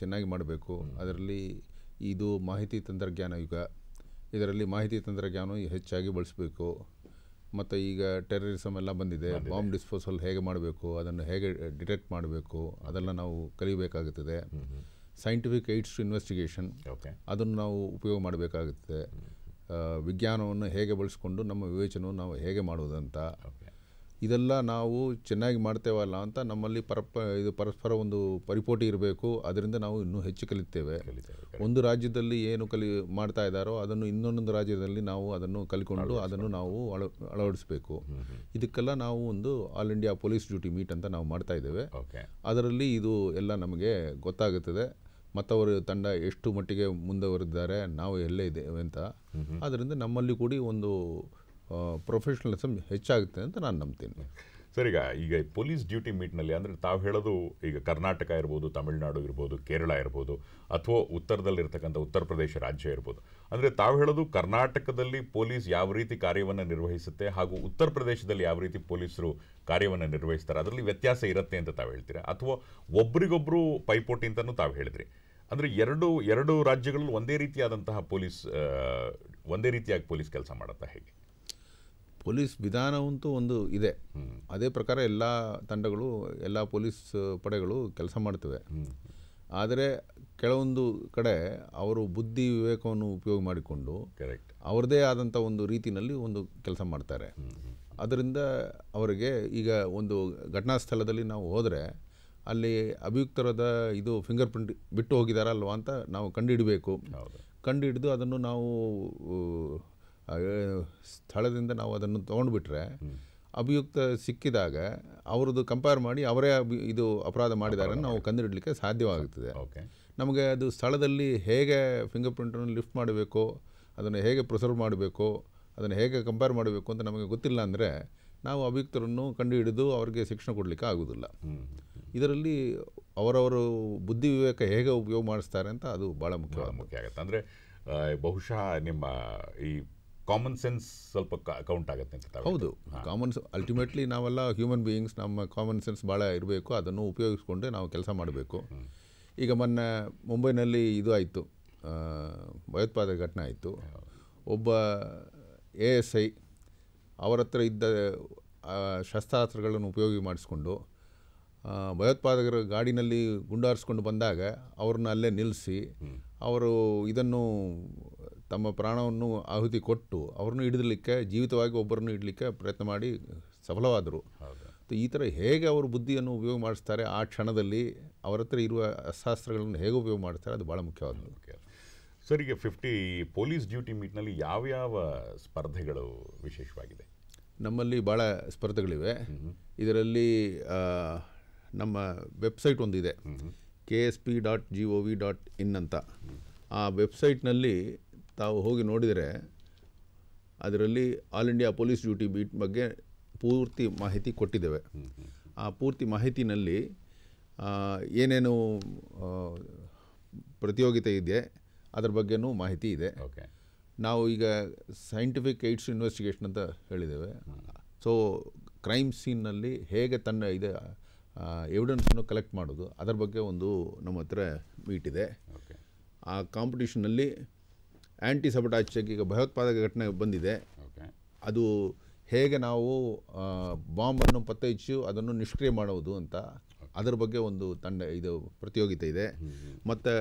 ಚೆನ್ನಾಗಿ ಮಾಡಬೇಕು. ಅದರಲ್ಲಿ ಇದು ಮಾಹಿತಿ ತಂತ್ರಜ್ಞಾನ ಯುಗ, ಇದರಲ್ಲಿ ಮಾಹಿತಿ ತಂತ್ರಜ್ಞಾನವು ಹೆಚ್ಚಾಗಿ ಬಳಸಬೇಕು. ಮತ್ತು ಈಗ ಟೆರರಿಸಮ್ ಎಲ್ಲ ಬಂದಿದೆ, ಬಾಂಬ್ ಡಿಸ್ಪೋಸಲ್ ಹೇಗೆ ಮಾಡಬೇಕು, ಅದನ್ನು ಹೇಗೆ ಡಿಟೆಕ್ಟ್ ಮಾಡಬೇಕು, ಅದೆಲ್ಲ ನಾವು ಕಲಿಬೇಕಾಗುತ್ತದೆ. ಸೈಂಟಿಫಿಕ್ ಏಡ್ಸ್ ಟು ಇನ್ವೆಸ್ಟಿಗೇಷನ್, ಅದನ್ನು ನಾವು ಉಪಯೋಗ ಮಾಡಬೇಕಾಗುತ್ತದೆ. ವಿಜ್ಞಾನವನ್ನು ಹೇಗೆ ಬಳಸ್ಕೊಂಡು ನಮ್ಮ ವಿವೇಚನವನ್ನು ನಾವು ಹೇಗೆ ಮಾಡುವುದಂತ, ಇದೆಲ್ಲ ನಾವು ಚೆನ್ನಾಗಿ ಮಾಡ್ತೇವಲ್ಲ ಅಂತ ನಮ್ಮಲ್ಲಿ ಪರಸ್ಪರ ಒಂದು ಪರಿಪೋಟಿ ಇರಬೇಕು. ಅದರಿಂದ ನಾವು ಇನ್ನೂ ಹೆಚ್ಚು ಕಲಿತೇವೆ. ಒಂದು ರಾಜ್ಯದಲ್ಲಿ ಏನು ಮಾಡ್ತಾ ಇದ್ದಾರೋ ಅದನ್ನು ಇನ್ನೊಂದು ರಾಜ್ಯದಲ್ಲಿ ನಾವು ಅದನ್ನು ಕಲಿಕೊಂಡು ಅದನ್ನು ನಾವು ಅಳವಡಿಸಬೇಕು. ಇದಕ್ಕೆಲ್ಲ ನಾವು ಒಂದು all India police duty meet ಅಂತ ನಾವು ಮಾಡ್ತಾ ಇದ್ದೇವೆ. ಅದರಲ್ಲಿ ಇದು ಎಲ್ಲ ನಮಗೆ ಗೊತ್ತಾಗುತ್ತದೆ. ಮತ್ತವರು ತಂಡ ಎಷ್ಟು ಮಟ್ಟಿಗೆ ಮುಂದುವರೆದಿದ್ದಾರೆ, ನಾವು ಎಲ್ಲೇ ಇದ್ದೇವೆ ಅಂತ. ಆದ್ದರಿಂದ ನಮ್ಮಲ್ಲಿ ಕೂಡ ಒಂದು ಪ್ರೊಫೆಷನಲಿಸಮ್ ಹೆಚ್ಚಾಗುತ್ತೆ ಅಂತ ನಾನು ನಂಬ್ತೀನಿ. ಸರ್, ಈಗ ಪೊಲೀಸ್ ಡ್ಯೂಟಿ ಮೀಟ್ನಲ್ಲಿ ಅಂದರೆ ತಾವು ಹೇಳೋದು ಈಗ ಕರ್ನಾಟಕ ಇರ್ಬೋದು, ತಮಿಳುನಾಡು ಇರ್ಬೋದು, ಕೇರಳ ಇರ್ಬೋದು, ಅಥವಾ ಉತ್ತರದಲ್ಲಿರ್ತಕ್ಕಂಥ ಉತ್ತರ ಪ್ರದೇಶ ರಾಜ್ಯ ಇರ್ಬೋದು. ಅಂದರೆ ತಾವು ಹೇಳೋದು ಕರ್ನಾಟಕದಲ್ಲಿ ಪೊಲೀಸ್ ಯಾವ ರೀತಿ ಕಾರ್ಯವನ್ನು ನಿರ್ವಹಿಸುತ್ತೆ ಹಾಗೂ ಉತ್ತರ ಪ್ರದೇಶದಲ್ಲಿ ಯಾವ ರೀತಿ ಪೊಲೀಸರು ಕಾರ್ಯವನ್ನು ನಿರ್ವಹಿಸ್ತಾರೆ, ಅದರಲ್ಲಿ ವ್ಯತ್ಯಾಸ ಇರುತ್ತೆ ಅಂತ ತಾವು ಹೇಳ್ತೀರಾ, ಅಥವಾ ಒಬ್ರಿಗೊಬ್ಬರು ಪೈಪೋಟಿ ಅಂತಲೂ ತಾವು ಹೇಳಿದ್ರಿ. ಅಂದರೆ ಎರಡು ರಾಜ್ಯಗಳಲ್ಲಿ ಒಂದೇ ರೀತಿಯಾಗಿ ಪೊಲೀಸ್ ಕೆಲಸ ಮಾಡುತ್ತಾ ಹೇಗೆ? ಪೊಲೀಸ್ ವಿಧಾನವಂತೂ ಒಂದು ಇದೆ, ಅದೇ ಪ್ರಕಾರ ಎಲ್ಲ ತಂಡಗಳು, ಎಲ್ಲ ಪೊಲೀಸ್ ಪಡೆಗಳು ಕೆಲಸ ಮಾಡ್ತವೆ. ಆದರೆ ಕೆಲವೊಂದು ಕಡೆ ಅವರು ಬುದ್ಧಿ ವಿವೇಕವನ್ನು ಉಪಯೋಗ ಮಾಡಿಕೊಂಡು ಅವ್ರದ್ದೇ ಆದಂಥ ಒಂದು ರೀತಿಯಲ್ಲಿ ಒಂದು ಕೆಲಸ ಮಾಡ್ತಾರೆ. ಅದರಿಂದ ಅವರಿಗೆ ಈಗ ಒಂದು ಘಟನಾ ಸ್ಥಳದಲ್ಲಿ ನಾವು ಹೋದರೆ ಅಲ್ಲಿ ಅಭಿಯುಕ್ತರಾದ ಇದು ಫಿಂಗರ್ ಪ್ರಿಂಟ್ ಬಿಟ್ಟು ಹೋಗಿದಾರಲ್ವ ಅಂತ ನಾವು ಕಂಡುಹಿಡಬೇಕು. ಕಂಡುಹಿಡಿದು ಅದನ್ನು ನಾವು ಸ್ಥಳದಿಂದ ನಾವು ಅದನ್ನು ತೊಗೊಂಡುಬಿಟ್ರೆ ಅಭಿಯುಕ್ತ ಸಿಕ್ಕಿದಾಗ ಅವ್ರದ್ದು ಕಂಪೇರ್ ಮಾಡಿ ಅವರೇ ಇದು ಅಪರಾಧ ಮಾಡಿದ್ದಾರೆ ನಾವು ಕಂಡುಹಿಡಲಿಕ್ಕೆ ಸಾಧ್ಯವಾಗುತ್ತದೆ. ನಮಗೆ ಅದು ಸ್ಥಳದಲ್ಲಿ ಹೇಗೆ ಫಿಂಗರ್ ಪ್ರಿಂಟನ್ನು ಲಿಫ್ಟ್ ಮಾಡಬೇಕು, ಅದನ್ನು ಹೇಗೆ ಪ್ರಿಸರ್ವ್ ಮಾಡಬೇಕು, ಅದನ್ನು ಹೇಗೆ ಕಂಪೇರ್ ಮಾಡಬೇಕು ಅಂತ ನಮಗೆ ಗೊತ್ತಿಲ್ಲ ಅಂದರೆ ನಾವು ಅಭಿಯುಕ್ತರನ್ನು ಕಂಡುಹಿಡಿದು ಅವರಿಗೆ ಶಿಕ್ಷಣ ಕೊಡಲಿಕ್ಕೆ ಆಗೋದಿಲ್ಲ. ಇದರಲ್ಲಿ ಅವರವರು ಬುದ್ಧಿ ವಿವೇಕ ಹೇಗೆ ಉಪಯೋಗ ಮಾಡಿಸ್ತಾರೆ ಅಂತ ಅದು ಭಾಳ ಮುಖ್ಯ ಆಗುತ್ತೆ. ಅಂದರೆ ಬಹುಶಃ ನಿಮ್ಮ ಈ ಕಾಮನ್ ಸೆನ್ಸ್ ಸ್ವಲ್ಪ ಕೌಂಟ್ ಆಗುತ್ತೆ ಅಂತ. ಹೌದು, ಕಾಮನ್ ಅಲ್ಟಿಮೇಟ್ಲಿ ನಾವೆಲ್ಲ ಹ್ಯೂಮನ್ ಬೀಯಿಂಗ್ಸ್, ನಮ್ಮ ಕಾಮನ್ ಸೆನ್ಸ್ ಭಾಳ ಇರಬೇಕು. ಅದನ್ನು ಉಪಯೋಗಿಸ್ಕೊಂಡೆ ನಾವು ಕೆಲಸ ಮಾಡಬೇಕು. ಈಗ ಮೊನ್ನೆ ಮುಂಬೈನಲ್ಲಿ ಇದು ಆಯಿತು, ಭಯೋತ್ಪಾದಕ ಘಟನೆ ಆಯಿತು. ಒಬ್ಬ ASI ಅವರ ಹತ್ರ ಇದ್ದ ಶಸ್ತ್ರಾಸ್ತ್ರಗಳನ್ನು ಉಪಯೋಗ ಮಾಡಿಸ್ಕೊಂಡು ಭಯೋತ್ಪಾದಕರ ಗಾಡಿನಲ್ಲಿ ಗುಂಡಾರಿಸ್ಕೊಂಡು ಬಂದಾಗ ಅವ್ರನ್ನ ಅಲ್ಲೇ ನಿಲ್ಲಿಸಿ ಅವರು ಇದನ್ನು ತಮ್ಮ ಪ್ರಾಣವನ್ನು ಆಹುತಿ ಕೊಟ್ಟು ಅವ್ರನ್ನೂ ಹಿಡಿದಲಿಕ್ಕೆ, ಜೀವಿತವಾಗಿ ಒಬ್ಬರನ್ನು ಹಿಡಲಿಕ್ಕೆ ಪ್ರಯತ್ನ ಮಾಡಿ ಸಫಲವಾದರು. ಈ ಥರ ಹೇಗೆ ಅವರು ಬುದ್ಧಿಯನ್ನು ಉಪಯೋಗ ಮಾಡಿಸ್ತಾರೆ, ಆ ಕ್ಷಣದಲ್ಲಿ ಅವರ ಹತ್ರ ಇರುವ ಅಸ್ತ್ರಾಸ್ತ್ರಗಳನ್ನು ಹೇಗೆ ಉಪಯೋಗ ಮಾಡ್ತಾರೆ, ಅದು ಭಾಳ ಮುಖ್ಯವಾದದ್ದು. ಸರ್, ಈಗ ಪೊಲೀಸ್ ಡ್ಯೂಟಿ ಮೀಟ್ನಲ್ಲಿ ಯಾವ್ಯಾವ ಸ್ಪರ್ಧೆಗಳು ವಿಶೇಷವಾಗಿದೆ? ನಮ್ಮಲ್ಲಿ ಭಾಳ ಸ್ಪರ್ಧೆಗಳಿವೆ. ಇದರಲ್ಲಿ ನಮ್ಮ ವೆಬ್ಸೈಟ್ ಒಂದಿದೆ, ksp.gov.in ಅಂತ. ಆ ವೆಬ್ಸೈಟ್ನಲ್ಲಿ ತಾವು ಹೋಗಿ ನೋಡಿದರೆ ಅದರಲ್ಲಿ all India police duty meet ಬಗ್ಗೆ ಪೂರ್ತಿ ಮಾಹಿತಿ ಕೊಟ್ಟಿದ್ದೇವೆ. ಆ ಪೂರ್ತಿ ಮಾಹಿತಿನಲ್ಲಿ ಏನೇನು ಪ್ರತಿಯೋಗಿತೆ ಇದೆ ಅದರ ಬಗ್ಗೆನೂ ಮಾಹಿತಿ ಇದೆ. ನಾವು ಈಗ ಸೈಂಟಿಫಿಕ್ ಏಡ್ಸ್ ಟು ಇನ್ವೆಸ್ಟಿಗೇಷನ್ ಅಂತ ಹೇಳಿದ್ದೇವೆ. ಸೊ ಕ್ರೈಮ್ ಸೀನ್ನಲ್ಲಿ ಹೇಗೆ ಇದೆ ಎವಿಡೆನ್ಸನ್ನು ಕಲೆಕ್ಟ್ ಮಾಡೋದು, ಅದರ ಬಗ್ಗೆ ಒಂದು ನಮ್ಮ ಹತ್ರ ಮೀಟ್ ಇದೆ. ಆ ಕಾಂಪಿಟೇಷನ್ನಲ್ಲಿ ಆ್ಯಂಟಿ ಸಬಟಾಜ್ ಚೆಕ್, ಈಗ ಭಯೋತ್ಪಾದಕ ಘಟನೆ ಬಂದಿದೆ, ಅದು ಹೇಗೆ ನಾವು ಬಾಂಬನ್ನು ಪತ್ತೆ ಹಚ್ಚಿ ಅದನ್ನು ನಿಷ್ಕ್ರಿಯ ಮಾಡುವುದು ಅಂತ, ಅದರ ಬಗ್ಗೆ ಒಂದು ಪ್ರತಿಯೋಗಿತೆ ಇದೆ. ಮತ್ತು